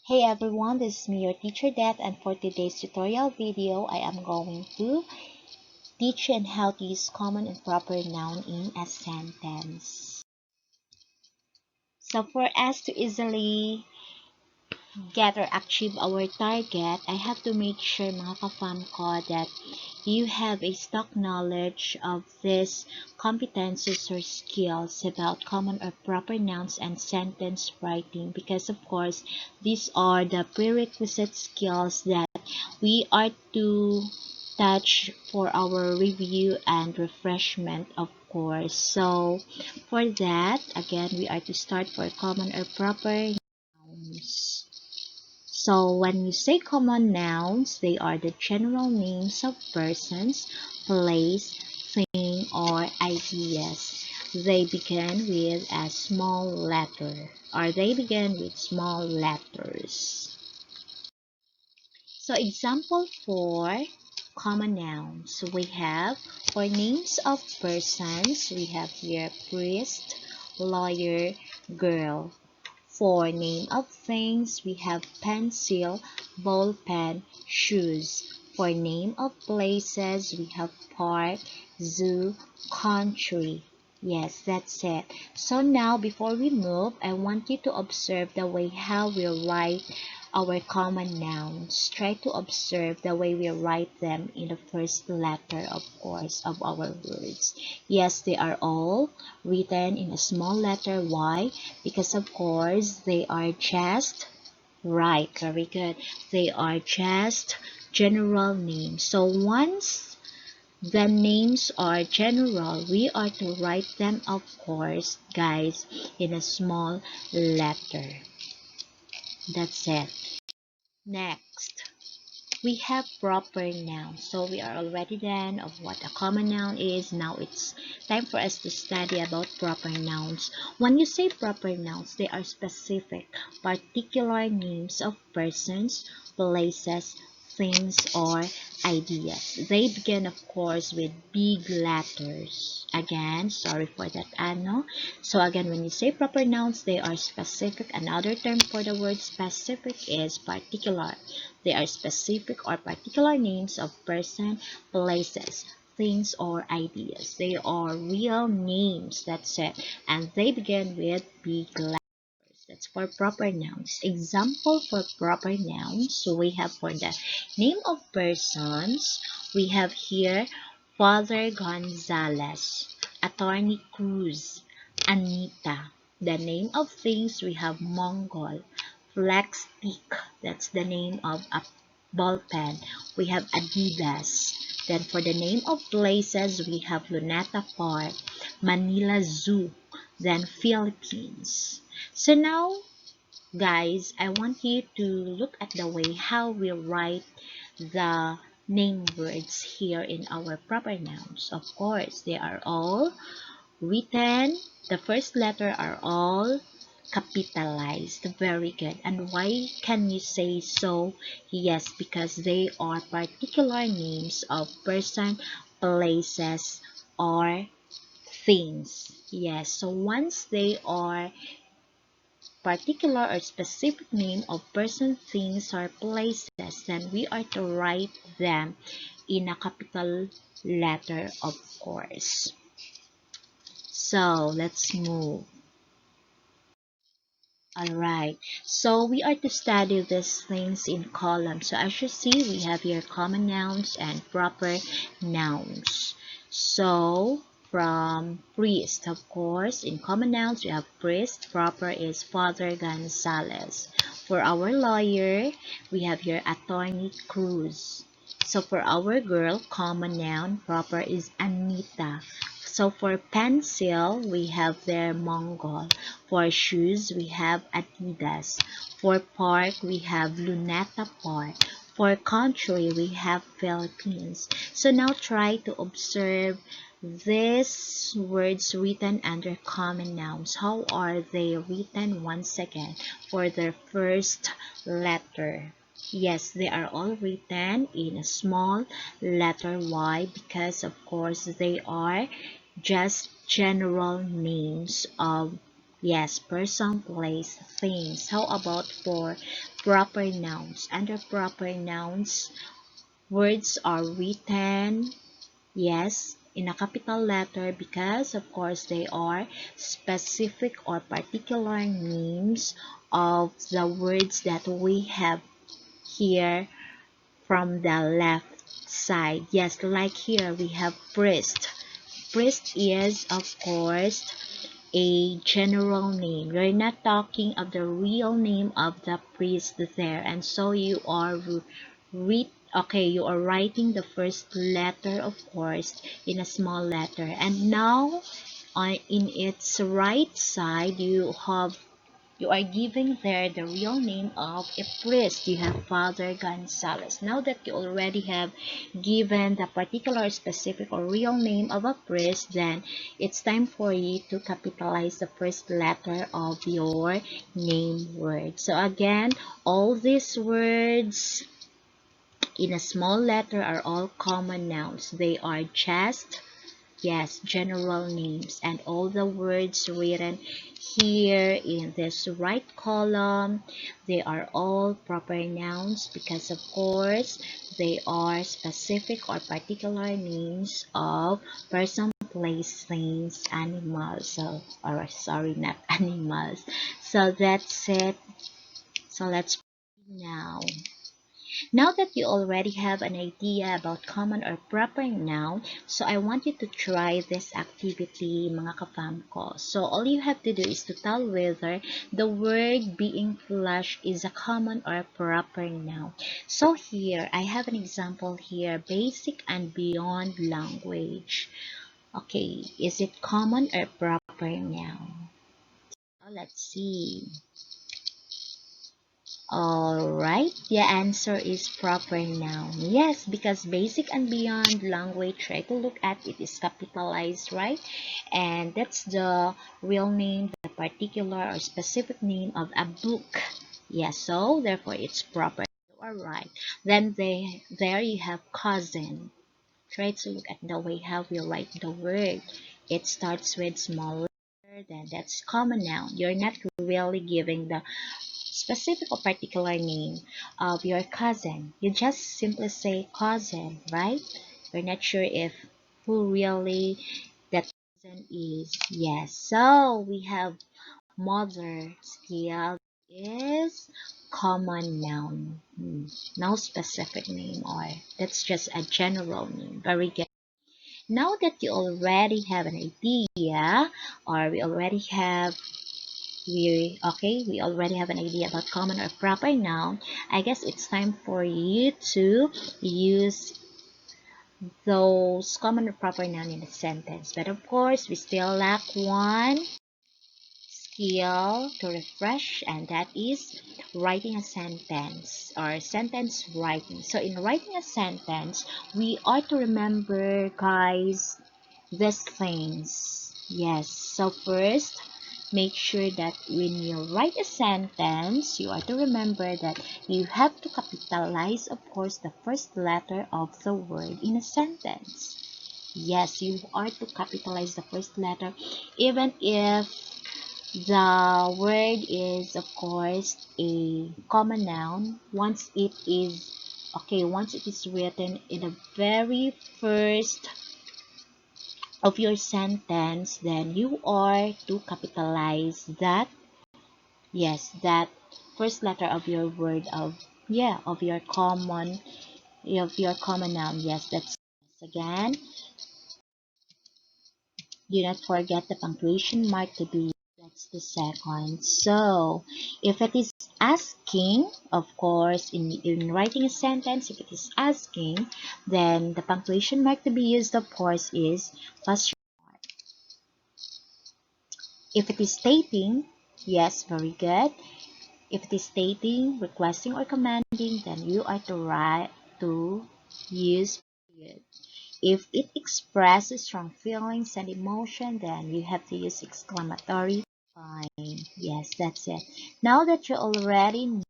Hey everyone, this is me, your teacher Death, and for today's tutorial video, I am going to teach you on how to use common and proper noun in a sentence. So for us to easily get or achieve our target, I have to make sure mga ka-fam ko that you have a stock knowledge of these competencies or skills about common or proper nouns and sentence writing, because of course these are the prerequisite skills that we are to touch for our review and refreshment, of course. So for that, again, we are to start for common or proper nouns. So when you say common nouns, they are the general names of persons, place, thing, or ideas. They begin with a small letter, or they begin with small letters. So example for common nouns, we have for names of persons, we have here priest, lawyer, girl. For name of things, we have pencil, ball pen, shoes. For name of places, we have park, zoo, country. Yes, that's it. So now, before we move, I want you to observe the way how we write our common nouns. Try to observe the way we write them in the first letter, of course, of our words. Yes, they are all written in a small letter. Why? Because of course they are just right. Very good. They are just general names. So once the names are general, we are to write them, of course, guys, in a small letter. That's it. Next, we have proper nouns. So we are already done of what a common noun is. Now it's time for us to study about proper nouns. When you say proper nouns, they are specific, particular names of persons, places, things, or ideas. They begin, of course, with big letters. Again, sorry for that, ano. So again, when you say proper nouns, they are specific. Another term for the word specific is particular. They are specific or particular names of person, places, things, or ideas. They are real names, that's it. And they begin with big letters. That's for proper nouns. Example for proper nouns. So we have for the name of persons, we have here Father Gonzalez, Attorney Cruz, Anita. The name of things, we have Mongol, Flex Stick. That's the name of a ball pen. We have Adidas. Then for the name of places, we have Luneta Park, Manila Zoo, then Philippines. So now, guys, I want you to look at the way how we write the name words here in our proper nouns. Of course, they are all written, the first letter are all capitalized. Very good. And why can you say so? Yes, because they are particular names of person, places, or things. Yes, so once they are particular or specific name of person, things, or places, then we are to write them in a capital letter, of course. So let's move. Alright, so we are to study these things in columns. So as you see, we have here common nouns and proper nouns. So from priest, of course, in common nouns we have priest, proper is Father Gonzalez. For our lawyer, we have here Attorney Cruz. So for our girl, common noun, proper is Anita. So for pencil, we have there Mongol. For shoes, we have Adidas. For park, we have Luneta Park. For country, we have Philippines. So now try to observe these words written under common nouns. How are they written once again for their first letter? Yes, they are all written in a small letter. Why? Because of course they are just general names of Yes, person, place, things. How about for proper nouns? Under proper nouns, words are written, yes, in a capital letter because, of course, they are specific or particular names of the words that we have here from the left side. Yes, like here we have priest. Priest is, of course, a general name. You're not talking of the real name of the priest there. And so you are you are writing the first letter, of course, in a small letter. And now in its right side, you are giving there the real name of a priest. You have Father Gonzalez. Now that you already have given the particular, specific, or real name of a priest, then it's time for you to capitalize the first letter of your name word. So again, all these words in a small letter are all common nouns. They are just, yes, general names, and all the words written here in this right column, they are all proper nouns because, of course, they are specific or particular names of person, place, things, animals. So, or sorry, not animals. So that's it. So let's now. Now that you already have an idea about common or proper noun, so I want you to try this activity, mga ka-fam ko. So all you have to do is to tell whether the word being flushed is a common or proper noun. So here, I have an example here, basic and beyond language. Okay, is it common or proper noun? So let's see. Alright, the answer is proper noun. Yes, because basic and beyond language, try to look at it, is capitalized, right? And that's the real name, the particular or specific name of a book. Yes, so therefore it's proper. Alright, then there you have cousin. Try to look at the way how we write the word. It starts with small letter, then that's common noun. You're not really giving the specific or particular name of your cousin. You just simply say cousin, right? You're not sure if who really that cousin is. Yes. So we have mother still is common noun. No specific name, or that's just a general name. Very good. Now that you already have an idea, or we already have an idea about common or proper noun. I guess it's time for you to use those common or proper noun in a sentence. But of course, we still lack one skill to refresh, and that is writing a sentence or sentence writing. So in writing a sentence, we are to remember, guys, these things. Yes, so first, make sure that when you write a sentence, you are to remember that you have to capitalize, of course, the first letter of the word in a sentence. Yes, you are to capitalize the first letter, even if the word is, of course, a common noun. Once it is written in the very first of your sentence, then you are to capitalize that, yes, that first letter of your word of your common noun. Yes, that's again. Do not forget the punctuation mark to be, that's the second. So if it is asking, of course, in writing a sentence, if it is asking, then the punctuation mark to be used, of course, is question. If it is stating, yes, very good. If it is stating, requesting, or commanding, then you are to use period. If it expresses strong feelings and emotion, then you have to use exclamatory point. Yes, that's it. Now that you already know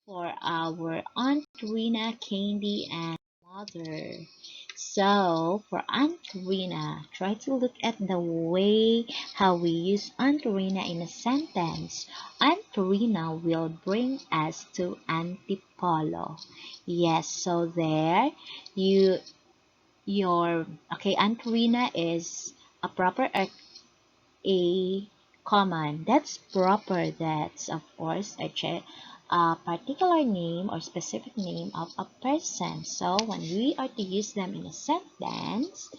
for our Aunt Rina, Candy, and Mother, So for Aunt Rina, try to look at the way how we use Aunt Rina in a sentence. Aunt Rina will bring us to Antipolo. Yes, so there you your okay, Aunt Rina is a proper a common. That's proper. That's of course a particular name or specific name of a person. So when we are to use them in a sentence,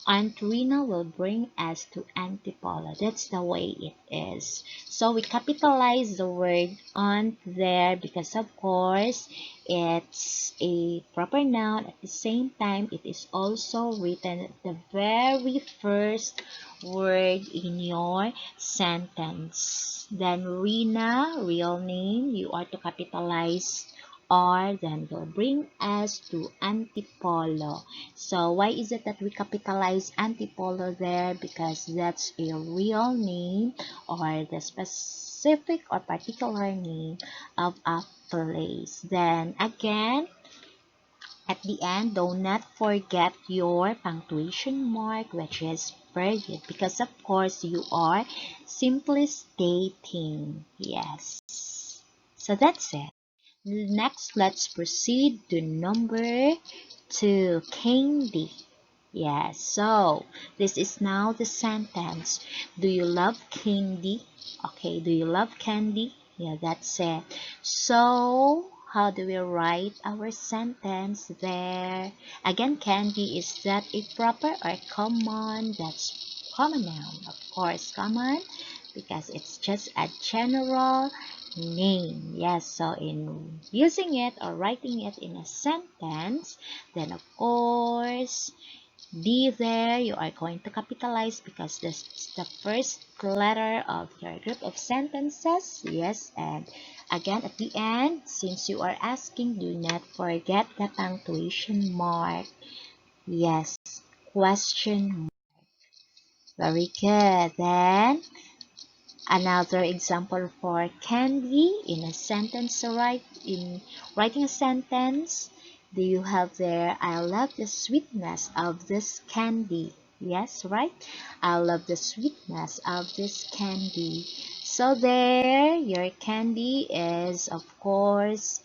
Aunt Rina will bring us to Antipolo. That's the way it is. So we capitalize the word aunt there because of course it's a proper noun. At the same time, it is also written at the very first word in your sentence. Then Rina, real name, you are to capitalize R, then will bring us to Antipolo. So why is it that we capitalize Antipolo there? Because that's a real name or the specific or particular name of a place. Then again, at the end, do not forget your punctuation mark, which is period, because of course you are simply stating. Yes. So that's it. Next, let's proceed to number 2, candy. Yes, so this is now the sentence. Do you love candy? Okay, do you love candy? Yeah, that's it. So, how do we write our sentence there? Again, candy, is that a proper or common? That's common noun, of course, common, because it's just a general name. Yes, so in using it or writing it in a sentence, then of course, D there, you are going to capitalize because this is the first letter of your group of sentences. Yes, and again at the end, since you are asking, do not forget the punctuation mark. Yes, question mark. Very good. Then another example for candy in a sentence. So in writing a sentence, do you have there, I love the sweetness of this candy. Yes, right? I love the sweetness of this candy. So there, your candy is, of course,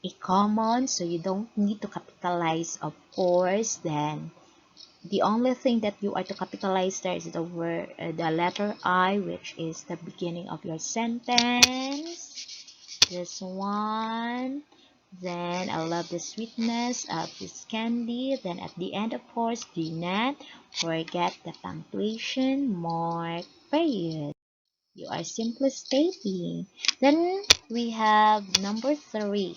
a common, so you don't need to capitalize, of course. Then the only thing that you are to capitalize there is the word, the letter I, which is the beginning of your sentence. This one. Then I love the sweetness of this candy. Then at the end, of course, do not forget the punctuation mark period. You are simply stating. Then we have number 3.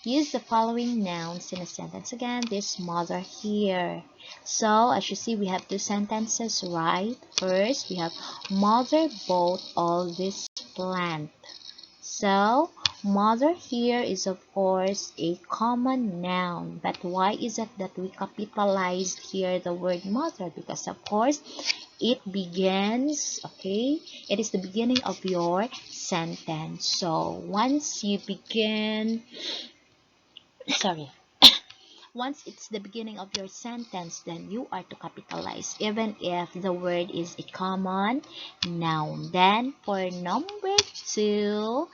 Use the following nouns in a sentence. Again, this mother here. So, as you see, we have 2 sentences, right? First, we have mother bought all this plant. So, mother here is of course a common noun. But why is it that we capitalized here the word mother? Because of course, it begins, okay? It is the beginning of your sentence. So, once you begin sorry, once it's the beginning of your sentence, then you are to capitalize even if the word is a common noun. Then for number 2,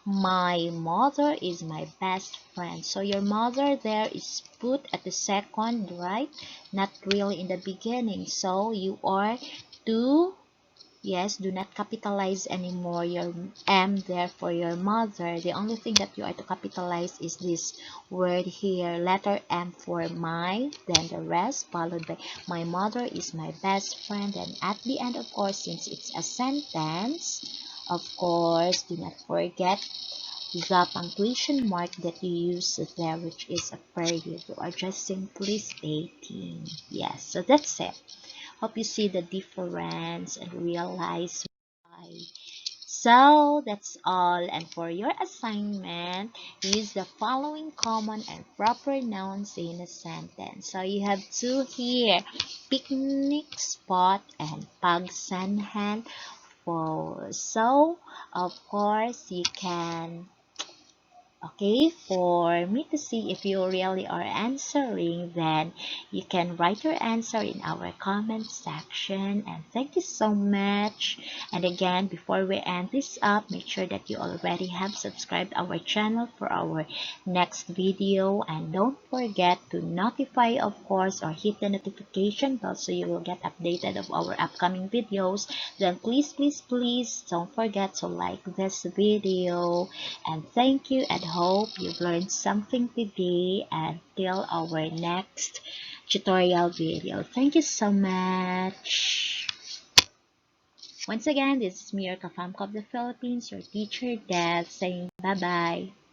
my mother is my best friend. So your mother there is put at the second, right? Not really in the beginning. So you are to, yes, do not capitalize anymore your M there for your mother. The only thing that you are to capitalize is this word here, letter M for my, then the rest followed by my mother is my best friend. And at the end, of course, since it's a sentence, of course, do not forget the punctuation mark that you use there, which is a period. You are just simply stating. Yes, so that's it. Hope you see the difference and realize why. So that's all. And for your assignment, use the following common and proper nouns in a sentence. So you have 2 here, picnic spot and pagsanhan falls. So of course you can Okay, for me to see if you really are answering, then you can write your answer in our comment section. And thank you so much. And again, before we end this up, make sure that you already have subscribed our channel for our next video. And don't forget to notify, of course, or hit the notification bell so you will get updated of our upcoming videos. Then please, please, please don't forget to like this video. And thank you, and hope you've learned something today. Until our next tutorial video. Thank you so much. Once again, this is me, your Kafamko of the Philippines, your teacher, Dad, saying bye-bye.